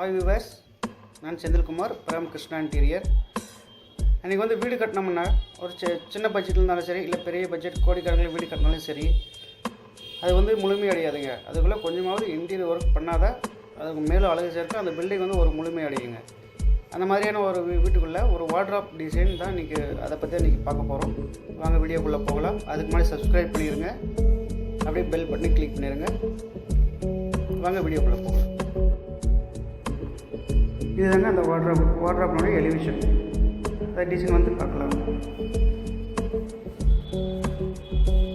Hi viewers, நான் Senthilkumar, Krishna interior. அன்றைக்கி வந்து வீடு கட்டினோம்னா ஒரு சின்ன பட்ஜெட்டில் இருந்தாலும் சரி, இல்லை பெரிய பட்ஜெட் கோடிக்கணக்கில் வீடு கட்டினாலும் சரி, அது வந்து முழுமையடையாதுங்க. அதுக்குள்ளே கொஞ்சமாவது இன்டீரியர் ஒர்க் பண்ணாதான் அதுக்கு மேலும் அழகு சேர்க்க அந்த பில்டிங் வந்து ஒரு முழுமையடையுங்க. அந்த மாதிரியான ஒரு வீட்டுக்குள்ளே ஒரு வார்ட்ரோப் டிசைன் தான் இன்றைக்கி, அதை பற்றி இன்றைக்கி பார்க்க போகிறோம். வாங்க வீடியோக்குள்ளே போகலாம். அதுக்கு முன்னாடி சப்ஸ்கிரைப் பண்ணிடுங்க, அப்படியே பெல் பட்டனை கிளிக் பண்ணிடுங்க. வாங்க வீடியோக்குள்ளே போகலாம். இதுதாங்க அந்த வார்ட்ரோப்னுடைய எலிவேஷன். அந்த டிசைன் வந்து பார்க்கலாம்.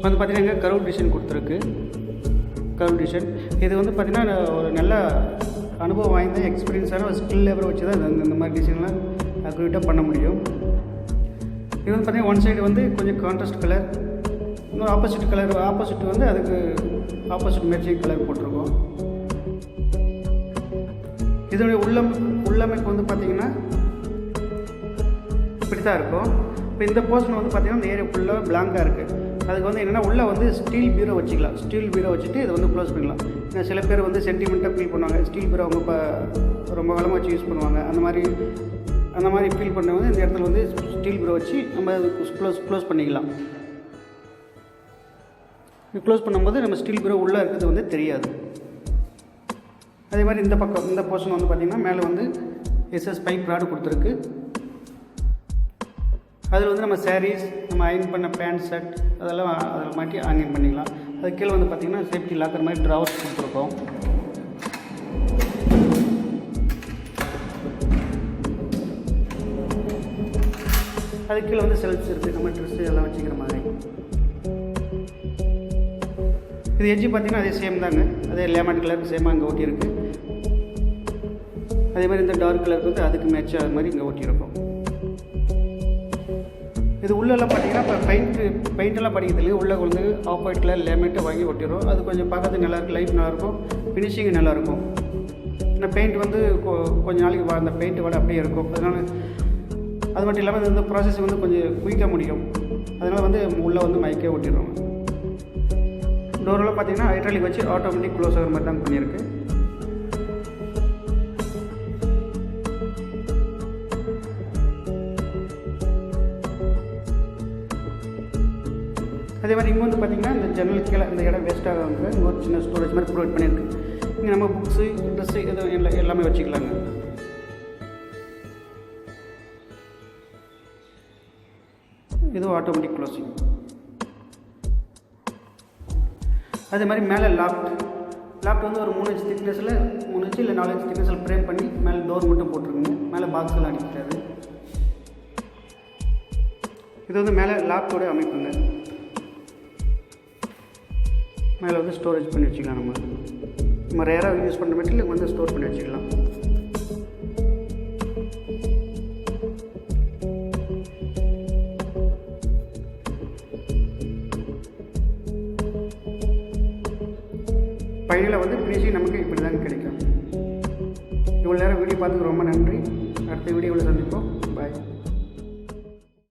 வந்து பார்த்திங்கன்னா கர்வ் டிசைன் கொடுத்துருக்கு. கர்வ் டிசைன் இது வந்து பார்த்திங்கன்னா ஒரு நல்ல அனுபவம் வாய்ந்த எக்ஸ்பீரியன்ஸான ஒரு ஸ்கில் லேபரை வச்சு தான் இந்த மாதிரி டிசைன்லாம் அக்யூரேட்டாக பண்ண முடியும். இது வந்து பார்த்திங்கன்னா ஒன் சைடு வந்து கொஞ்சம் கான்ட்ராஸ்ட் கலர், இன்னும் ஆப்போசிட் வந்து அதுக்கு ஆப்போசிட் மேட்சிங் கலர் போட்டிருக்கோம். இதனுடைய உள்ளமைப்பு வந்து பார்த்திங்கன்னா இப்படி தான் இருக்கும். இப்போ இந்த போர்ஷன் வந்து பார்த்திங்கன்னா இந்த ஏரியா ஃபுல்லாக பிளாங்காக இருக்குது. அதுக்கு வந்து என்னென்னா உள்ளே வந்து ஸ்டீல் பீரோ வச்சுக்கலாம். ஸ்டீல் பீரோ வச்சுட்டு இதை வந்து க்ளோஸ் பண்ணிக்கலாம். ஏன்னா சில பேர் வந்து சென்டிமெண்ட்டாக ஃபீல் பண்ணுவாங்க. ஸ்டீல் பீரோ அவங்க இப்போ ரொம்ப காலமாக வச்சு யூஸ் பண்ணுவாங்க. அந்த மாதிரி ஃபீல் பண்ணவங்க இந்த இடத்துல வந்து ஸ்டீல் பீரோ வச்சு நம்ம க்ளோஸ் பண்ணிக்கலாம். க்ளோஸ் பண்ணும்போது நம்ம ஸ்டீல் பீரோ உள்ளே இருக்கிறது வந்து தெரியாது. அதே மாதிரி இந்த போர்ஷன் வந்து பார்த்திங்கன்னா மேலே வந்து எஸ்எஸ் பைப் ராடு கொடுத்துருக்கு. அதில் வந்து நம்ம சாரீஸ், நம்ம அயன் பண்ண பேண்ட் ஷர்ட் அதெல்லாம் அதில் மாட்டி ஆன்லைன் பண்ணிக்கலாம். அது கீழே வந்து பார்த்திங்கன்னா சேஃப்டி லாக்கர் மாதிரி ட்ராவர்ஸ் கொடுத்துருக்கோம். அது கீழே வந்து செல்ஃப்ஸ் இருக்குது, நம்ம ட்ரெஸ்ஸு எல்லாம் வச்சுக்கிற மாதிரி. இது எட்ஜி பார்த்திங்கன்னா அதே சேம் தாங்க. அதே லேமன் கலருக்கு சேமாக இங்கே ஒட்டியிருக்கு. அதே மாதிரி இந்த டார்க் கலருக்கு வந்து அதுக்கு மேட்சாக அது மாதிரி இங்கே ஒட்டியிருக்கும். இது உள்ளெல்லாம் பார்த்திங்கன்னா இப்போ பெயிண்டெல்லாம் படிக்கிறதுலேயே உள்ளே வந்து ஆஃப் ஒயிட் கலர் லேமெண்ட்டை வாங்கி ஒட்டிடும். அது கொஞ்சம் பார்க்கறதுக்கு நல்லாயிருக்கும், லைட் நல்லாயிருக்கும், ஃபினிஷிங் நல்லாயிருக்கும். இந்த பெயிண்ட் வந்து கொஞ்சம் நாளைக்கு அந்த பெயிண்ட் வாட அப்படியே இருக்கும். அதனால் அது மட்டும் இல்லாமல் இந்த ப்ராசஸ் வந்து கொஞ்சம் குயிக்காக முடியும். அதனால் வந்து உள்ளே வந்து மைக்கே ஒட்டிடுறோம். டோரெல்லாம் பார்த்திங்கன்னா ஹைட்ராலிக் வச்சு ஆட்டோமேட்டிக் க்ளோஸ் ஆகிற மாதிரி தான் பண்ணியிருக்கு. அதே மாதிரி இங்கே வந்து பார்த்திங்கன்னா இந்த ஜன்னல் கீழே இந்த இடம் வேஸ்ட்டாக வந்து இங்கே ஒரு சின்ன ஸ்டோரேஜ் மாதிரி ப்ரொவைட் பண்ணியிருக்கு. இங்கே நம்ம புக்ஸு, ட்ரெஸ்ஸு இது எல்லாமே வச்சுக்கலாங்க. இதுவும் ஆட்டோமேட்டிக் க்ளோசிங். அதே மாதிரி மேலே லாஃப்ட் வந்து ஒரு 3 இன்ச் திக்னஸில் 3 இன்ச்சு இல்லை 4 இன்ச் திக்னஸில் ஃப்ரேம் பண்ணி மேலே டோர் மட்டும் போட்டிருக்குங்க. மேலே பாக்ஸெல்லாம் அடிக்கிறாரு. இது வந்து மேலே லாஃப்டோட அமைப்புங்க. மேலே வந்து ஸ்டோரேஜ் பண்ணி வச்சுக்கலாம். நம்ம ரேராக யூஸ் பண்ணுற மெட்டீரியல் வந்து ஸ்டோர் பண்ணி வச்சுக்கலாம். ஃபைனலாக வந்து ஃபினிஷிங் நமக்கு இப்படி தான் கிடைக்கும். இவ்வளோ நேரம் வீடியோ பார்த்துக்கு ரொம்ப நன்றி. அடுத்த வீடியோவில் சந்திப்போம்.